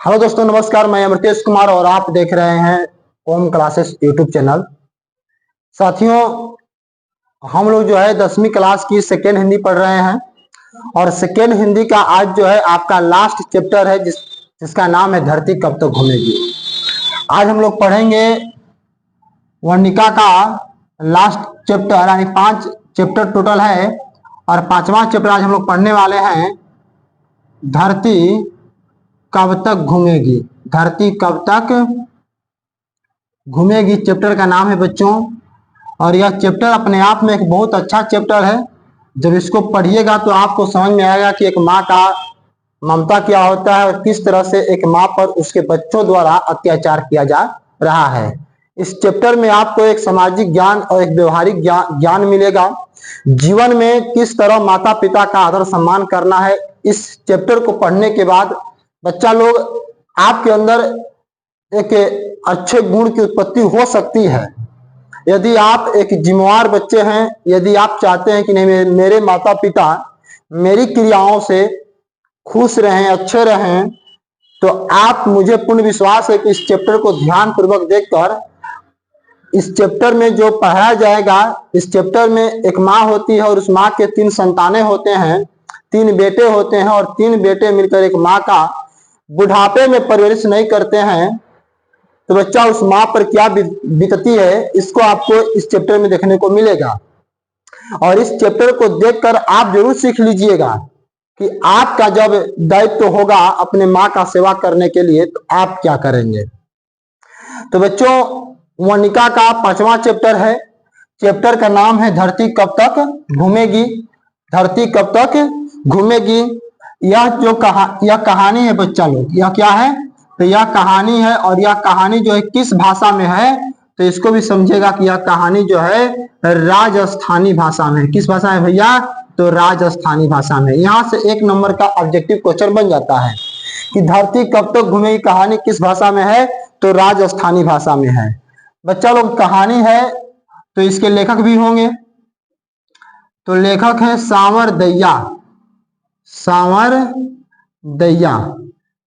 Hello दोस्तों, नमस्कार। मैं अमृतेश कुमार और आप देख रहे हैं ओम क्लासेस यूट्यूब चैनल। साथियों, हम लोग जो है 10वीं क्लास की सेकेंड हिंदी पढ़ रहे हैं और सेकेंड हिंदी का आज जो है आपका लास्ट चैप्टर है जिसका नाम है धरती कब तक घूमेगी। आज हम लोग पढ़ेंगे वर्णिका का लास्ट चैप्टर, यानी 5 चैप्टर टोटल है और 5वां चैप्टर आज हम लोग पढ़ने वाले हैं धरती कब तक घूमेगी। धरती कब तक घूमेगी चैप्टर का नाम है बच्चों। और यह चैप्टर अपने आप में एक बहुत अच्छा चैप्टर है। जब इसको पढ़िएगा तो आपको समझ में आएगा कि एक माँ का ममता क्या होता है और किस तरह से एक माँ पर उसके बच्चों द्वारा अत्याचार किया जा रहा है। इस चैप्टर में आपको एक सामाजिक ज्ञान और एक व्यवहारिक ज्ञान मिलेगा। जीवन में किस तरह माता पिता का आदर सम्मान करना है। इस चैप्टर को पढ़ने के बाद बच्चा लोग आपके अंदर एक अच्छे गुण की उत्पत्ति हो सकती है। यदि आप एक जिम्मेवार बच्चे हैं, यदि आप चाहते हैं कि नहीं मेरे माता पिता मेरी क्रियाओं से खुश रहें, अच्छे रहें, तो आप, मुझे पूर्ण विश्वास है कि इस चैप्टर को ध्यान पूर्वक देखकर इस चैप्टर में जो पढ़ाया जाएगा, इस चैप्टर में एक माँ होती है और उस माँ के 3 संतानें होते हैं, 3 बेटे होते हैं और 3 बेटे मिलकर एक माँ का बुढ़ापे में परवरिश नहीं करते हैं तो बच्चा उस माँ पर क्या बीतती है, इसको आपको इस चैप्टर में देखने को मिलेगा। और इस चैप्टर को देखकर आप जरूर सीख लीजिएगा कि आपका जब दायित्व होगा अपने माँ का सेवा करने के लिए तो आप क्या करेंगे। तो बच्चों, वर्णिका का 5वां चैप्टर है। चैप्टर का नाम है धरती कब तक घूमेगी। धरती कब तक घूमेगी। यह कहानी है बच्चा लोग। यह क्या है? तो यह कहानी है और यह कहानी जो है किस भाषा में है, तो इसको भी समझेगा कि यह कहानी जो है राजस्थानी भाषा में। किस भाषा में भैया? तो राजस्थानी भाषा में। यहां से 1 नंबर का ऑब्जेक्टिव क्वेश्चन बन जाता है कि धरती कब तक घूमेगी कहानी किस भाषा में है, तो राजस्थानी भाषा में है। बच्चा लोग, कहानी है तो इसके लेखक भी होंगे। तो लेखक है सांवर दैया। सांवर दैया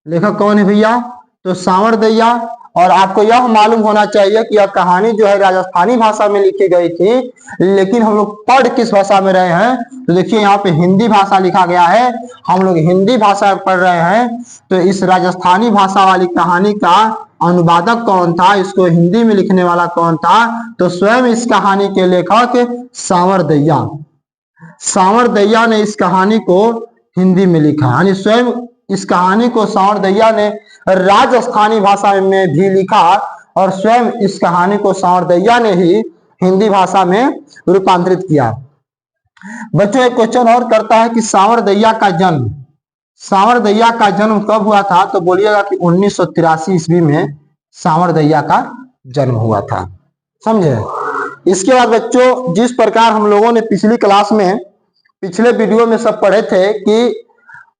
लेखक कौन है भैया? तो सांवर दैया। और आपको यह मालूम होना चाहिए कि यह कहानी जो है राजस्थानी भाषा में लिखी गई थी, लेकिन हम लोग पढ़ किस भाषा में रहे हैं, तो देखिए यहाँ पे हिंदी भाषा लिखा गया है। हम लोग हिंदी भाषा पढ़ रहे हैं। तो इस राजस्थानी भाषा वाली कहानी का अनुवादक कौन था, इसको हिंदी में लिखने वाला कौन था, तो स्वयं इस कहानी के लेखक सांवर दैया। सांवर दैया ने इस कहानी को हिंदी में लिखा, यानी स्वयं इस कहानी को सांवर दैया ने राजस्थानी भाषा में भी लिखा और स्वयं इस कहानी को सांवर दैया ने ही हिंदी भाषा में रूपांतरित किया। बच्चों, एक क्वेश्चन और करता है कि सांवर दैया का जन्म कब हुआ था, तो बोलिएगा कि 1983 ईस्वी में सांवर दैया का जन्म हुआ था। समझे? इसके बाद बच्चों, जिस प्रकार हम लोगों ने पिछली क्लास में, पिछले वीडियो में सब पढ़े थे कि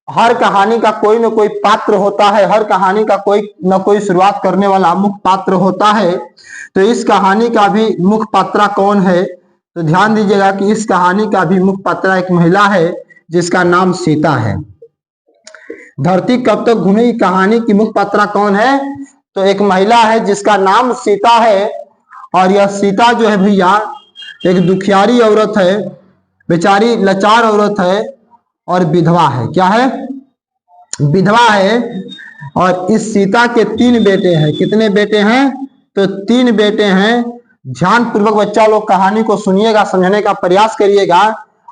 हर कहानी का कोई न कोई पात्र होता है, हर कहानी का कोई न कोई शुरुआत करने वाला मुख्य पात्र होता है। तो इस कहानी का भी मुख्य पात्रा कौन है, तो ध्यान दीजिएगा कि इस कहानी का भी मुख्य पात्रा एक महिला है जिसका नाम सीता है। धरती कब तक घूमेगी कहानी की मुख्य पात्रा कौन है, तो एक महिला है जिसका नाम सीता है। और यह सीता जो है भैया एक दुखियारी औरत है, बेचारी लाचार औरत है और विधवा है। क्या है? विधवा है। और इस सीता के 3 बेटे हैं। कितने बेटे हैं? तो 3 बेटे हैं। ध्यान पूर्वक बच्चा लोग कहानी को सुनिएगा, समझने का प्रयास करिएगा।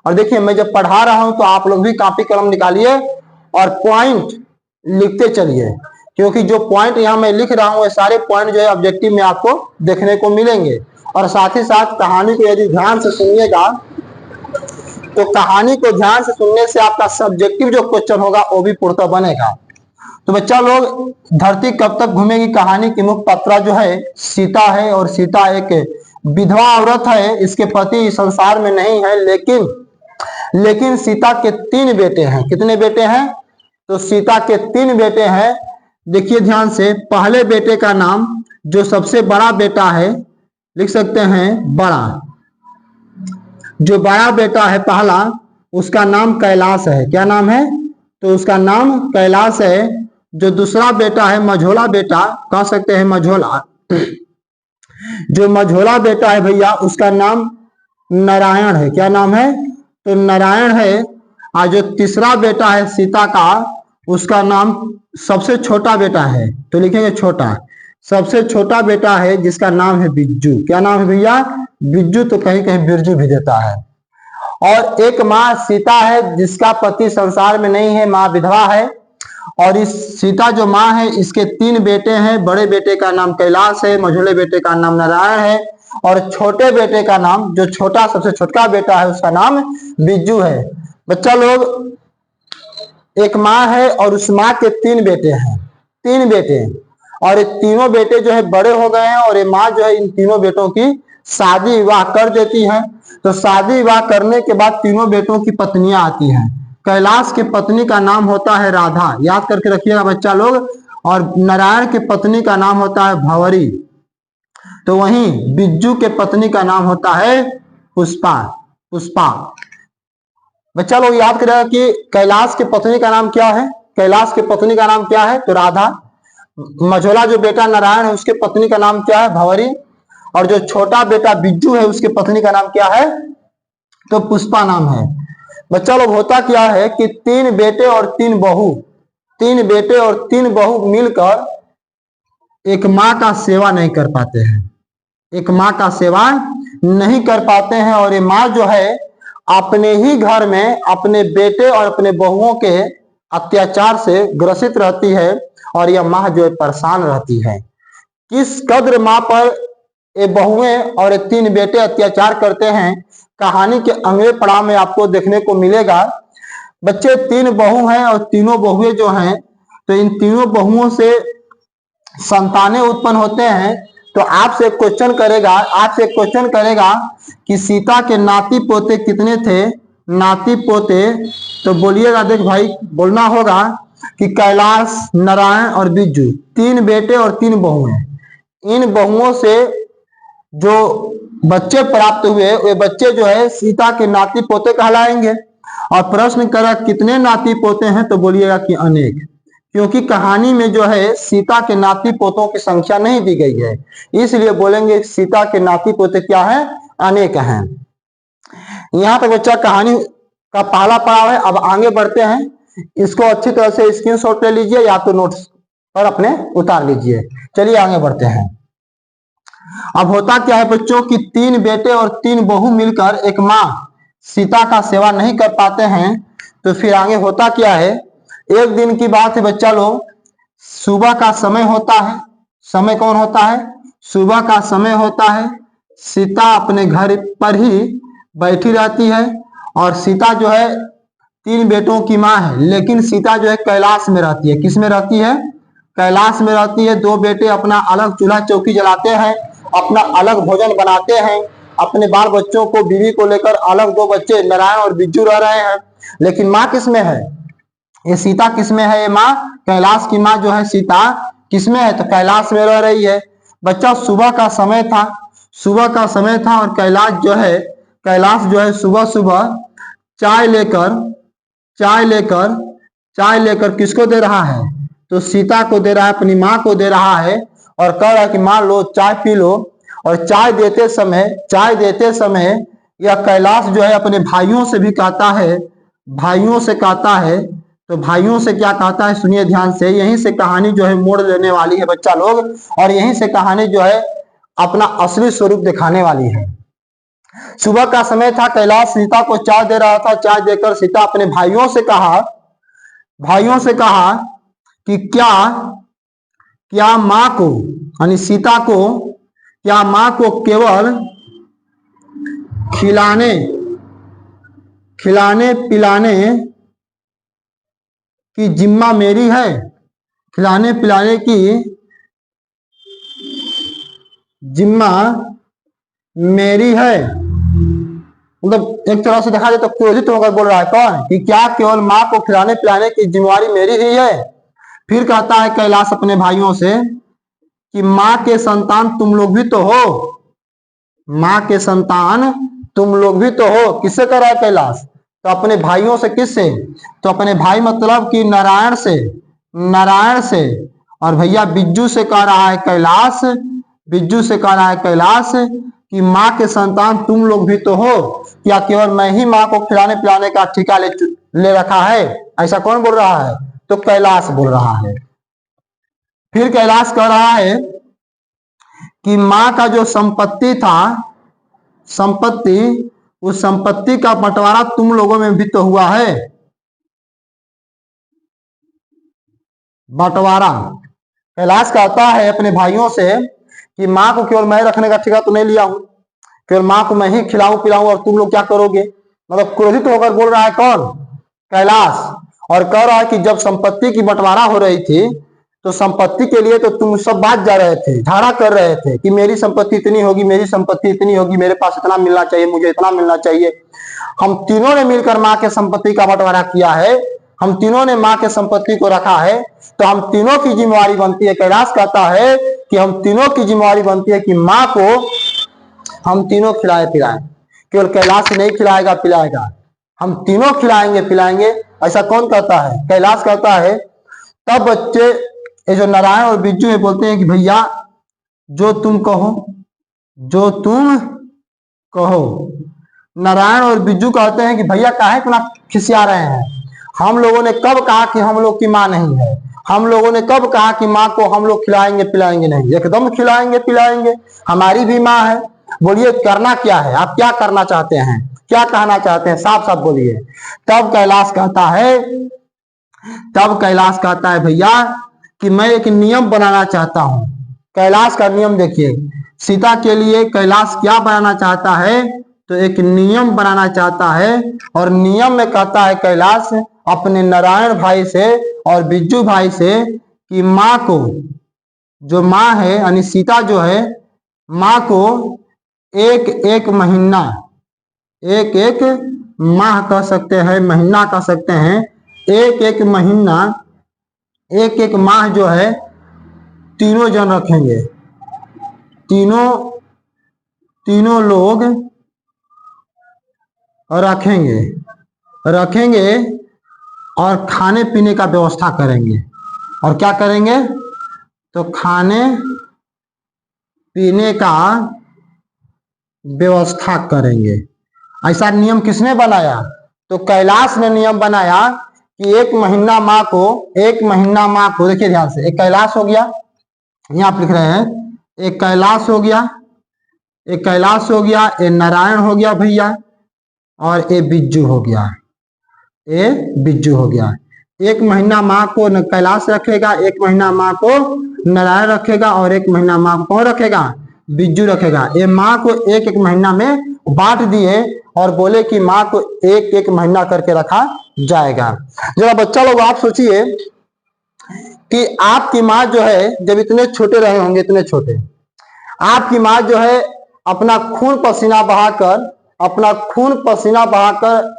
और देखिए, मैं जब पढ़ा रहा हूं तो आप लोग भी कॉपी कलम निकालिए और पॉइंट लिखते चलिए, क्योंकि जो पॉइंट यहाँ मैं लिख रहा हूँ, सारे पॉइंट जो है ऑब्जेक्टिव में आपको देखने को मिलेंगे। और साथ ही साथ कहानी को यदि ध्यान से सुनिएगा तो कहानी को ध्यान से सुनने से आपका सब्जेक्टिव जो क्वेश्चन होगा वो भी पूर्णतः बनेगा। तो बच्चा लोग, धरती कब तक घूमेगी कहानी की मुख्य पात्रा जो है सीता है। और सीता एक विधवा औरत है, इसके पति संसार में नहीं है, लेकिन सीता के 3 बेटे हैं। कितने बेटे हैं? तो सीता के 3 बेटे हैं। देखिए ध्यान से, पहले बेटे का नाम, जो सबसे बड़ा बेटा है, लिख सकते हैं बड़ा। जो बड़ा बेटा है पहला, उसका नाम कैलाश है। क्या नाम है? तो उसका नाम कैलाश है। जो दूसरा बेटा है मझोला बेटा, कह सकते हैं मझोला, जो मझोला बेटा है भैया उसका नाम नारायण है। क्या नाम है? तो नारायण है। और जो तीसरा बेटा है सीता का, उसका नाम, सबसे छोटा बेटा है तो लिखेंगे छोटा, सबसे छोटा बेटा है जिसका नाम है बिज्जू। क्या नाम है भैया? बिज्जू, तो कहीं कहीं बिरजू भी देता है। और एक माँ सीता है जिसका पति संसार में नहीं है, माँ विधवा है। और इस सीता जो माँ है इसके 3 बेटे हैं। बड़े बेटे का नाम कैलाश है, मझोले बेटे का नाम नारायण है, और छोटे बेटे का नाम, जो छोटा सबसे छोटा बेटा है उसका नाम बिज्जू है। बच्चा लोग, एक माँ है और उस माँ के 3 बेटे हैं, 3 बेटे, और ये तीनों बेटे जो है बड़े हो गए हैं, और ये माँ जो है इन तीनों बेटों की शादी विवाह कर देती है। तो शादी विवाह करने के बाद तीनों बेटों की पत्नियां आती हैं। कैलाश की पत्नी का नाम होता है राधा, याद करके रखिएगा बच्चा लोग, और नारायण की पत्नी का नाम होता है भंवरी। तो वहीं बिज्जू के पत्नी का नाम होता है पुष्पा, पुष्पा। बच्चा लोग याद करेगा कि कैलाश की पत्नी का नाम क्या है? कैलाश की पत्नी का नाम क्या है? तो राधा। मझोला जो बेटा नारायण है उसके पत्नी का नाम क्या है? भंवरी। और जो छोटा बेटा बिज्जू है उसके पत्नी का नाम क्या है? तो पुष्पा नाम है। बच्चा लोग, होता क्या है कि 3 बेटे और 3 बहू, 3 बेटे और 3 बहू मिलकर एक माँ का सेवा नहीं कर पाते हैं, एक माँ का सेवा नहीं कर पाते हैं। और ये माँ जो है अपने ही घर में अपने बेटे और अपने बहुओं के अत्याचार से ग्रसित रहती है, और यह माँ जो है परेशान रहती है। किस कद्र माँ पर ये बहुएं और ये 3 बेटे अत्याचार करते हैं, कहानी के अगले पड़ाव में आपको देखने को मिलेगा। बच्चे 3 बहू हैं, और तीनों बहुएं जो हैं, तो इन तीनों बहुओं से संतानें उत्पन्न होते हैं। तो आपसे क्वेश्चन करेगा कि सीता के नाती पोते कितने थे? नाती पोते, तो बोलिएगा, देख भाई बोलना होगा कि कैलाश, नारायण और बिज्जू, 3 बेटे और 3 बहुएं। इन बहुओं से जो बच्चे प्राप्त हुए वे बच्चे जो है सीता के नाती पोते कहलाएंगे। और प्रश्न करा कितने नाती पोते हैं? तो बोलिएगा कि अनेक, क्योंकि कहानी में जो है सीता के नाती पोतों की संख्या नहीं दी गई है, इसलिए बोलेंगे सीता के नाती पोते क्या है? अनेक हैं। यहां तक बच्चा कहानी का पहला पड़ाव है। अब आगे बढ़ते हैं, इसको अच्छी तरह से स्क्रीनशॉट ले लीजिए या तो नोट्स पर अपने उतार लीजिए। चलिए आगे बढ़ते हैं। अब होता क्या है बच्चों कि 3 बेटे और 3 बहू मिलकर एक माँ सीता का सेवा नहीं कर पाते हैं। तो फिर आगे होता क्या है? एक दिन की बात है बच्चा लोग, सुबह का समय होता है। समय कौन होता है? सुबह का समय होता है। सीता अपने घर पर ही बैठी रहती है, और सीता जो है 3 बेटों की माँ है, लेकिन सीता जो है कैलाश में रहती है। किस में रहती है? कैलाश में रहती है। 2 बेटे अपना अलग चूल्हा चौकी जलाते हैं, अपना अलग भोजन बनाते हैं, अपने बाल बच्चों को, बीवी को लेकर अलग 2 बच्चे नारायण और बिज्जू रह रहे हैं। लेकिन माँ किस में है? ये सीता किस में है? ये माँ, कैलाश की माँ जो है सीता किस में है? तो कैलाश में रह रही है। बच्चा सुबह का समय था, सुबह का समय था, और कैलाश जो है सुबह सुबह चाय लेकर किसको दे रहा है? तो सीता को दे रहा है, अपनी माँ को दे रहा है, और कह रहा है कि माँ लो चाय पी लो। और चाय देते समय यह कैलाश जो है अपने भाइयों से भी कहता है, तो भाइयों से क्या कहता है सुनिए ध्यान से। यहीं से कहानी जो है मोड़ लेने वाली है बच्चा लोग, और यहीं से कहानी जो है अपना असली स्वरूप दिखाने वाली है। सुबह का समय था, कैलाश सीता को चाय दे रहा था। चाय देकर सीता अपने भाइयों से कहा कि क्या माँ को, यानी सीता को, क्या माँ को केवल खिलाने पिलाने की जिम्मा मेरी है? खिलाने पिलाने की जिम्मा मेरी है। मतलब एक तरह से देखा जाए तो क्रोधित होकर बोल रहा है कौन? कि क्या केवल माँ को खिलाने पिलाने की जिम्मेवारी मेरी ही है? फिर कहता है कैलाश अपने भाइयों से कि माँ के संतान तुम लोग भी तो हो, माँ के संतान तुम लोग भी तो हो। किससे कह रहा है कैलाश? तो अपने भाइयों से। किससे? तो अपने भाई मतलब कि नारायण से, नारायण से, और भैया बिज्जू से कह रहा है कैलाश, बिज्जू से कह रहा है कैलाश कि माँ के संतान तुम लोग भी तो हो, क्या केवल मैं ही माँ को खिलाने पिलाने का ठेका ले रखा है? ऐसा कौन बोल रहा है? तो कैलाश बोल रहा है। फिर कैलाश कह रहा है कि माँ का जो संपत्ति था, संपत्ति, उस संपत्ति का बंटवारा तुम लोगों में भी तो हुआ है। बंटवारा कैलाश कहता है अपने भाइयों से कि माँ को केवल मैं रखने का ठेका तो नहीं लिया हूं, केवल माँ को मैं ही खिलाऊं पिलाऊं और तुम लोग क्या करोगे? मतलब क्रोधित होकर बोल रहा है कौन? कैलाश। और कह रहा है कि जब संपत्ति की बंटवारा हो रही थी तो संपत्ति के लिए तो तुम सब बात जा रहे थे, झाड़ा कर रहे थे कि मेरी संपत्ति इतनी होगी, मेरी संपत्ति इतनी होगी, मेरे पास इतना मिलना चाहिए, मुझे इतना मिलना चाहिए। हम तीनों ने मिलकर माँ के संपत्ति का बंटवारा किया है, हम तीनों ने माँ के संपत्ति को रखा है, तो हम तीनों की जिम्मेवारी बनती है। कैलाश कहता है कि हम तीनों की जिम्मेवारी बनती है कि माँ को हम तीनों खिलाए पिलाएं। केवल कैलाश नहीं खिलाएगा पिलाएगा, हम तीनों खिलाएंगे पिलाएंगे। ऐसा कौन कहता है? कैलाश कहता है। तब बच्चे, ये जो नारायण और बिज्जू है, बोलते हैं कि भैया जो तुम कहो, जो तुम कहो। नारायण और बिज्जू कहते हैं कि भैया काहे इतना खिसिया रहे हैं? हम लोगों ने कब कहा कि हम लोग की माँ नहीं है? हम लोगों ने कब कहा कि माँ को हम लोग खिलाएंगे पिलाएंगे नहीं? एकदम खिलाएंगे पिलाएंगे, हमारी भी माँ है। बोलिए करना क्या है? आप क्या करना चाहते हैं? क्या कहना चाहते हैं? साफ साफ बोलिए। तब कैलाश कहता है, तब कैलाश कहता है भैया कि मैं एक नियम बनाना चाहता हूं। कैलाश का नियम देखिए, सीता के लिए कैलाश क्या बनाना चाहता है? तो एक नियम बनाना चाहता है। और नियम में कहता है कैलाश अपने नारायण भाई से और बिज्जू भाई से कि माँ को, जो माँ है यानी सीता जो है, माँ को एक एक महीना, एक एक माह कह सकते हैं, महीना कह सकते हैं, एक एक महीना, एक एक माह जो है तीनों जन रखेंगे, तीनों लोग रखेंगे रखेंगे और खाने पीने का व्यवस्था करेंगे। और क्या करेंगे? तो खाने पीने का व्यवस्था करेंगे। ऐसा नियम किसने बनाया? तो कैलाश ने नियम बनाया कि एक महीना माँ को, एक महीना माँ को, देखिए ध्यान से, एक कैलाश हो गया, यहाँ आप लिख रहे हैं, एक कैलाश हो गया, एक कैलाश हो गया, एक नारायण हो गया भैया, और एक बिज्जू हो गया, एक बिज्जू हो गया। एक महीना माँ को कैलाश रखेगा, एक महीना माँ को नारायण रखेगा, और एक महीना माँ को कौन रखेगा? बिज्जू रखेगा। ये माँ को एक एक महीना में बांट दिए और बोले कि माँ को एक एक महीना करके रखा जाएगा। जरा बच्चा लोग आप सोचिए कि आपकी माँ जो है, जब इतने छोटे रहे होंगे, इतने छोटे, आपकी माँ जो है अपना खून पसीना बहाकर, अपना खून पसीना बहाकर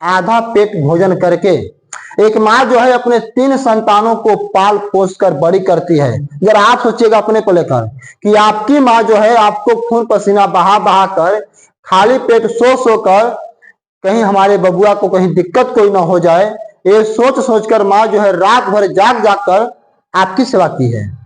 आधा पेट भोजन करके, एक माँ जो है अपने 3 संतानों को पाल पोस कर बड़ी करती है। जरा आप सोचिएगा अपने को लेकर कि आपकी माँ जो है आपको खून पसीना बहा बहा कर, खाली पेट सो सो कर, कहीं हमारे बबुआ को कहीं दिक्कत कोई ना हो जाए, ये सोच सोचकर माँ जो है रात भर जाग जाग कर आपकी सेवा की है।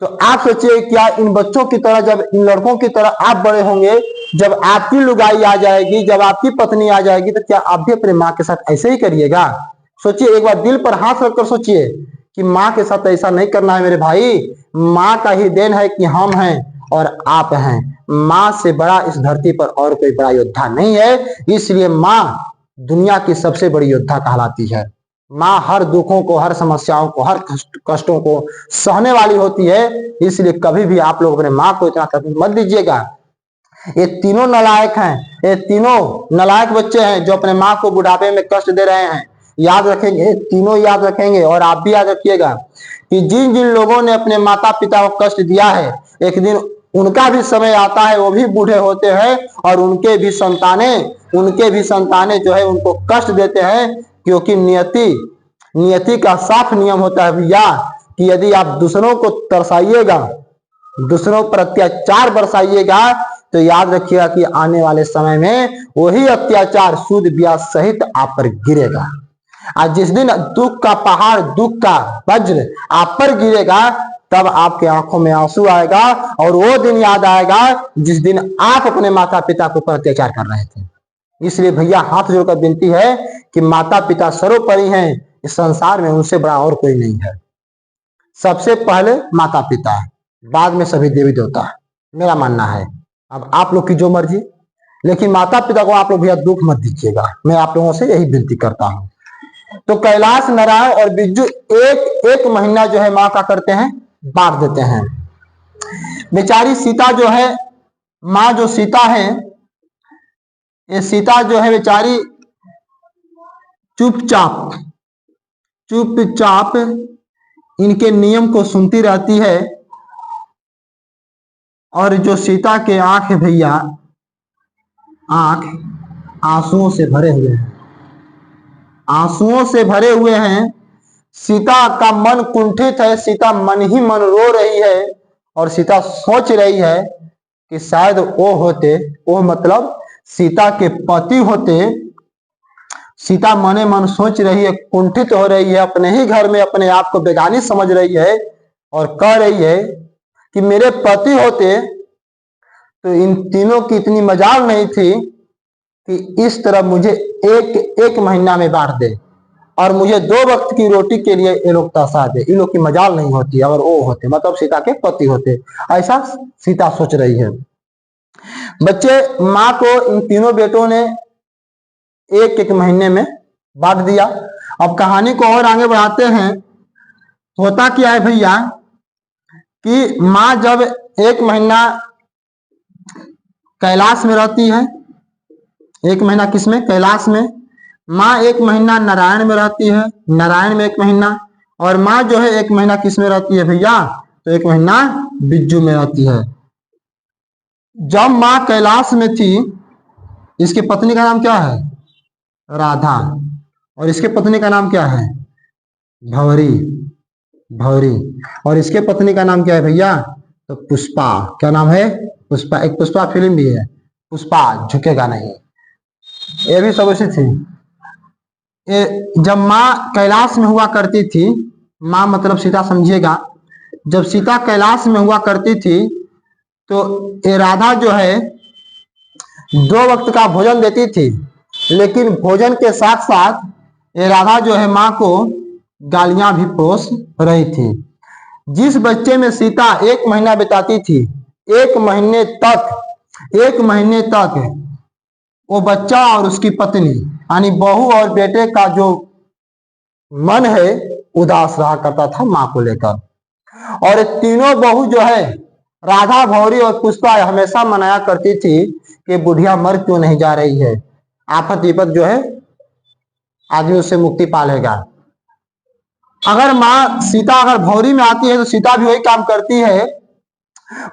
तो आप सोचिए क्या इन बच्चों की तरह, जब इन लड़कों की तरह आप बड़े होंगे, जब आपकी लुगाई आ जाएगी, जब आपकी पत्नी आ जाएगी, तो क्या आप भी अपने माँ के साथ ऐसे ही करिएगा? सोचिए, एक बार दिल पर हाथ रखकर सोचिए कि माँ के साथ ऐसा नहीं करना है मेरे भाई। माँ का ही देन है कि हम हैं और आप हैं। माँ से बड़ा इस धरती पर और कोई बड़ा योद्धा नहीं है, इसलिए माँ दुनिया की सबसे बड़ी योद्धा कहलाती है। माँ हर दुखों को, हर समस्याओं को, हर कष्टों को सहने वाली होती है। इसलिए कभी भी आप लोग अपने माँ को इतना तकलीफ मत दीजिएगा। ये तीनों नालायक हैं, ये तीनों नालायक बच्चे हैं जो अपने माँ को बुढ़ापे में कष्ट दे रहे हैं। याद रखेंगे, तीनों याद रखेंगे। और आप भी याद रखिएगा कि जिन जिन लोगों ने अपने माता पिता को कष्ट दिया है, एक दिन उनका भी समय आता है, वो भी बूढ़े होते हैं और उनके भी संतानें जो है उनको कष्ट देते हैं। क्योंकि नियति का साफ नियम होता है भैया कि यदि आप दूसरों को तरसाइएगा, दूसरों पर अत्याचार बरसाइएगा, तो याद रखिएगा कि आने वाले समय में वही अत्याचार सूद ब्याज सहित आप पर गिरेगा। आज जिस दिन दुख का पहाड़, दुख का वज्र आप पर गिरेगा, तब आपके आंखों में आंसू आएगा और वो दिन याद आएगा जिस दिन आप अपने माता पिता के ऊपर अत्याचार कर रहे थे। इसलिए भैया हाथ जोड़कर विनती है कि माता पिता सर्वोपरि हैं इस संसार में, उनसे बड़ा और कोई नहीं है। सबसे पहले माता पिता, बाद में सभी देवी देवता, मेरा मानना है। अब आप लोग की जो मर्जी, लेकिन माता पिता को आप लोग भैया दुख मत दीजिएगा, मैं आप लोगों से यही विनती करता हूं। तो कैलाश, नारायण और बिज्जू एक एक महीना जो है माँ का करते हैं, बांट देते हैं। बेचारी सीता जो है, माँ जो सीता है, ये सीता जो है बेचारी चुपचाप चुपचाप इनके नियम को सुनती रहती है। और जो सीता के आंख है भैया, आंख आंसुओं से भरे हुए हैं, आंसुओं से भरे हुए हैं। सीता का मन कुंठित है, सीता मन ही मन रो रही है और सीता सोच रही है कि शायद वो होते, वो मतलब सीता के पति होते। सीता मने मन सोच रही है, कुंठित हो रही है, अपने ही घर में अपने आप को बेगानी समझ रही है और कह रही है कि मेरे पति होते तो इन तीनों की इतनी मजाल नहीं थी कि इस तरह मुझे एक एक महीना में बांट दे और मुझे 2 वक्त की रोटी के लिए ये लोग तरसा दे। इन लोग की मजाल नहीं होती अगर वो होते, मतलब सीता के पति होते। ऐसा सीता सोच रही है। बच्चे, माँ को इन तीनों बेटों ने एक एक महीने में बांट दिया। अब कहानी को और आगे बढ़ाते हैं। होता क्या है भैया कि माँ जब एक महीना कैलाश में रहती है, एक महीना किसमें? कैलाश में। माँ एक महीना नारायण में रहती है, नारायण में एक महीना। और माँ जो है एक महीना किसमें रहती है भैया? तो एक महीना बिज्जू में रहती है। जब माँ कैलाश में थी, इसके पत्नी का नाम क्या है? राधा। और इसके पत्नी का नाम क्या है? भंवरी, भंवरी। और इसके पत्नी का नाम क्या है भैया? तो पुष्पा। क्या नाम है? पुष्पा। एक पुष्पा फिल्म भी है, पुष्पा झुकेगा नहीं, ये भी सब ऐसी थी। जब माँ कैलाश में हुआ करती थी, माँ मतलब सीता समझिएगा, जब सीता कैलाश में हुआ करती थी तो ये राधा जो है 2 वक्त का भोजन देती थी, लेकिन भोजन के साथ साथ ये राधा जो है माँ को गालियां भी परोस रही थी। जिस बच्चे में सीता 1 महीना बिताती थी, 1 महीने तक वो बच्चा और उसकी पत्नी यानी बहू और बेटे का जो मन है उदास रहा करता था माँ को लेकर। और तीनों बहू जो है राधा, भंवरी और पुष्पा हमेशा मनाया करती थी कि बुढ़िया मर क्यों नहीं जा रही है, आफत विपत जो है आदमी उससे मुक्ति पा लेगा। अगर माँ सीता अगर भंवरी में आती है तो सीता भी वही काम करती है,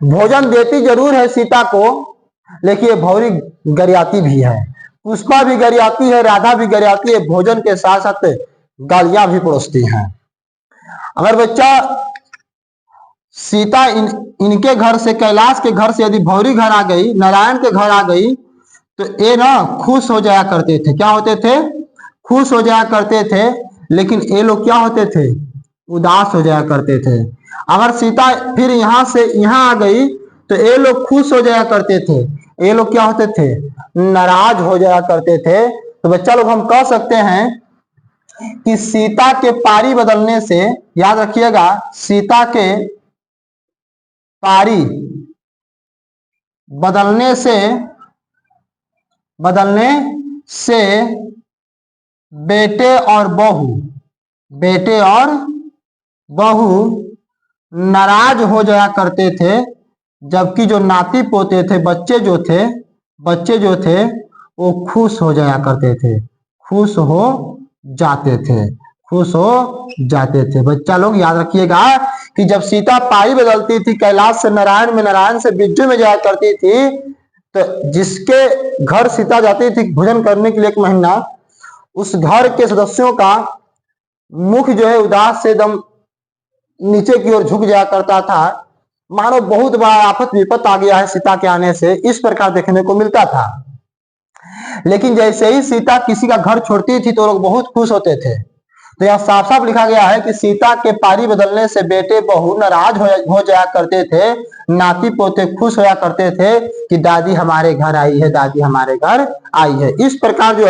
भोजन देती जरूर है सीता को, लेकिन ये भंवरी गरियाती भी है, पुष्पा भी गरियाती है, राधा भी गरियाती है, भोजन के साथ साथ गालियां भी परोसती हैं। अगर बच्चा सीता इनके घर से, कैलाश के घर से यदि भंवरी घर आ गई, नारायण के घर आ गई, तो ये ना खुश हो जाया करते थे। क्या होते थे? खुश हो जाया करते थे। लेकिन ये लोग क्या होते थे? उदास हो जाया करते थे। अगर सीता फिर यहाँ से यहाँ आ गई तो ये लोग खुश हो जाया करते थे, ये लोग क्या होते थे? नाराज हो जाया करते थे। तो बच्चा लोग हम कह सकते हैं कि सीता के पारी बदलने से, याद रखिएगा, सीता के पारी बदलने से बेटे और बहू नाराज हो जाया करते थे, जबकि जो नाती पोते थे, बच्चे जो थे वो खुश हो जाया करते थे, खुश हो जाते थे। बच्चा लोग याद रखिएगा कि जब सीता पारी बदलती थी, कैलाश से नारायण में, नारायण से बिज्जू में जाया करती थी, तो जिसके घर सीता जाती थी भोजन करने के लिए 1 महीना, उस घर के सदस्यों का मुख जो है उदास से एकदम नीचे की ओर झुक जाया करता था, मानो बहुत बड़ा आफत विपत आ गया है सीता के आने से, इस प्रकार देखने को मिलता था। लेकिन जैसे ही सीता किसी का घर छोड़ती थी तो लोग बहुत खुश होते थे। तो यहाँ साफ साफ लिखा गया है कि सीता के पारी बदलने से बेटे बहू नाराज हो जाया करते थे, नाती पोते खुश होया करते थे कि दादी हमारे घर आई है, दादी हमारे घर आई है। इस प्रकार जो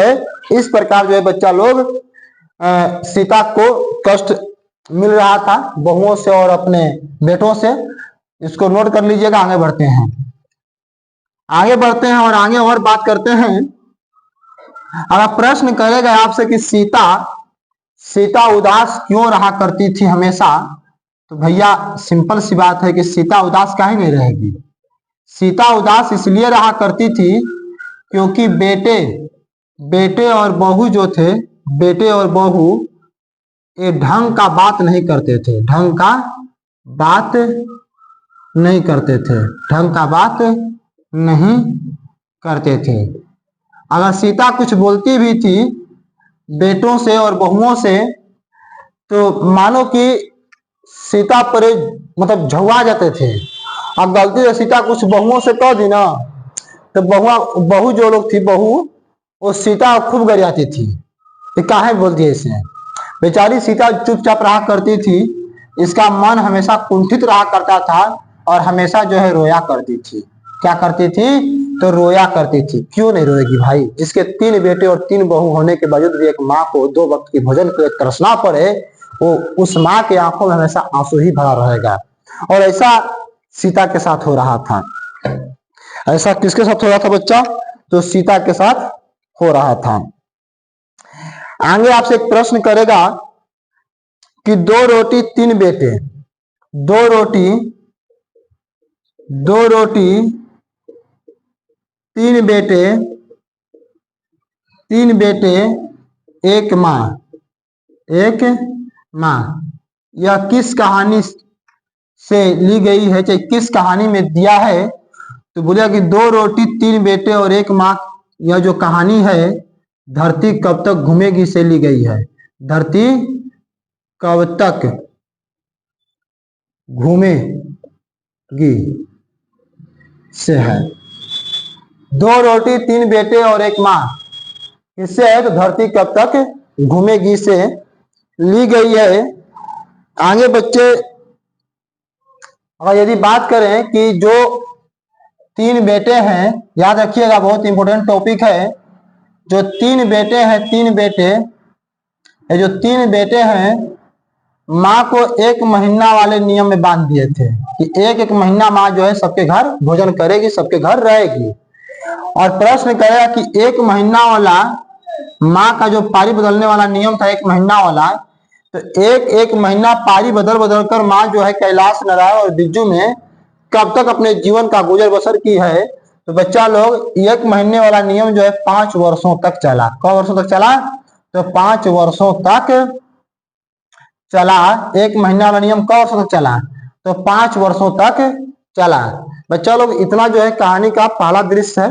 है बच्चा लोग सीता को कष्ट मिल रहा था बहुओं से और अपने बेटों से। इसको नोट कर लीजिएगा। आगे बढ़ते हैं और आगे और बात करते हैं। अगर प्रश्न करेगा आपसे कि सीता उदास क्यों रहा करती थी हमेशा, तो भैया सिंपल सी बात है कि सीता उदास काहे नहीं रहेगी। सीता उदास इसलिए रहा करती थी क्योंकि बेटे और बहू जो थे, बेटे और बहू ये ढंग का बात नहीं करते थे, ढंग का बात नहीं करते थे। अगर सीता कुछ बोलती भी थी बेटों से और बहुओं से तो मानो कि सीता पर मतलब झुआ जाते थे। अब गलती से सीता कुछ बहुओं से कह दी ना तो बहू जो लोग थी, बहू वो सीता खूब गरियाती थी कि काहे बोल दिए इसे। बेचारी सीता चुपचाप रहा करती थी, इसका मन हमेशा कुंठित रहा करता था और हमेशा जो है रोया करती थी। क्या करती थी? तो रोया करती थी। क्यों नहीं रोएगी भाई? जिसके 3 बेटे और 3 बहू होने के बावजूद भी एक माँ को 2 वक्त के भोजन के लिए तरसना पड़े, वो उस माँ के आंखों में हमेशा आंसू ही भरा रहेगा। और ऐसा सीता के साथ हो रहा था। ऐसा किसके साथ हो रहा था बच्चा? तो सीता के साथ हो रहा था। आगे आपसे एक प्रश्न करेगा कि 2 रोटी 3 बेटे, 2 रोटी 3 बेटे 1 माँ, यह किस कहानी से ली गई है, चाहे किस कहानी में दिया है? तो बोलिए कि 2 रोटी 3 बेटे और 1 माँ, यह जो कहानी है धरती कब तक घूमेगी से ली गई है। धरती कब तक घूमेगी से है। 2 रोटी 3 बेटे और 1 माँ किससे है? तो धरती कब तक घूमेगी से ली गई है। आगे बच्चे अगर यदि बात करें कि जो 3 बेटे हैं, याद रखिएगा बहुत इंपॉर्टेंट टॉपिक है। जो 3 बेटे हैं, 3 बेटे, ये जो 3 बेटे हैं माँ को 1 महीना वाले नियम में बांध दिए थे कि 1 महीना माँ जो है सबके घर भोजन करेगी, सबके घर रहेगी। और प्रश्न करेगा कि 1 महीना वाला माँ का जो पारी बदलने वाला नियम था 1 महीना वाला, तो एक महीना पारी बदल कर माँ जो है कैलाश, नारायण और बिज्जू में कब तक अपने जीवन का गुजर बसर की है। तो बच्चा लोग 1 महीने वाला नियम जो है 5 वर्षों तक चला। कौ वर्षों तक चला? तो 5 वर्षों तक चला। 1 महीना वाला नियम कौ वर्षों तक चला? तो 5 वर्षों तक चला। बच्चा लोग इतना जो है कहानी का पहला दृश्य है,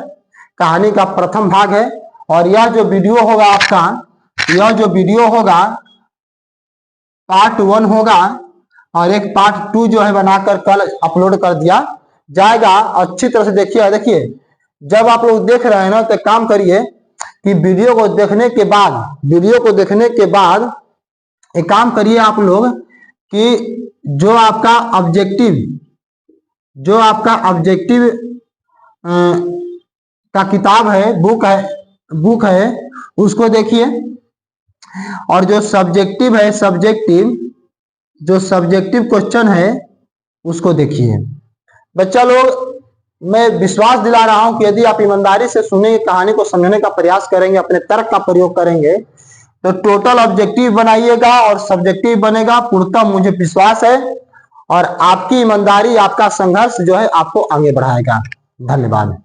कहानी का प्रथम भाग है। और यह जो वीडियो होगा आपका, यह जो वीडियो होगा पार्ट 1 होगा और एक पार्ट 2 जो है बनाकर कल अपलोड कर दिया जाएगा। अच्छी तरह से देखिए जब आप लोग देख रहे हैं ना तो काम करिए कि वीडियो को देखने के बाद एक काम करिए आप लोग कि जो आपका ऑब्जेक्टिव का किताब है, बुक है उसको देखिए। और जो सब्जेक्टिव क्वेश्चन है उसको देखिए। बच्चा लोग मैं विश्वास दिला रहा हूं कि यदि आप ईमानदारी से सुनेंगे, कहानी को समझने का प्रयास करेंगे, अपने तर्क का प्रयोग करेंगे तो टोटल ऑब्जेक्टिव बनाइएगा और सब्जेक्टिव बनेगा, पूर्णतः मुझे विश्वास है। और आपकी ईमानदारी, आपका संघर्ष जो है आपको आगे बढ़ाएगा। धन्यवाद।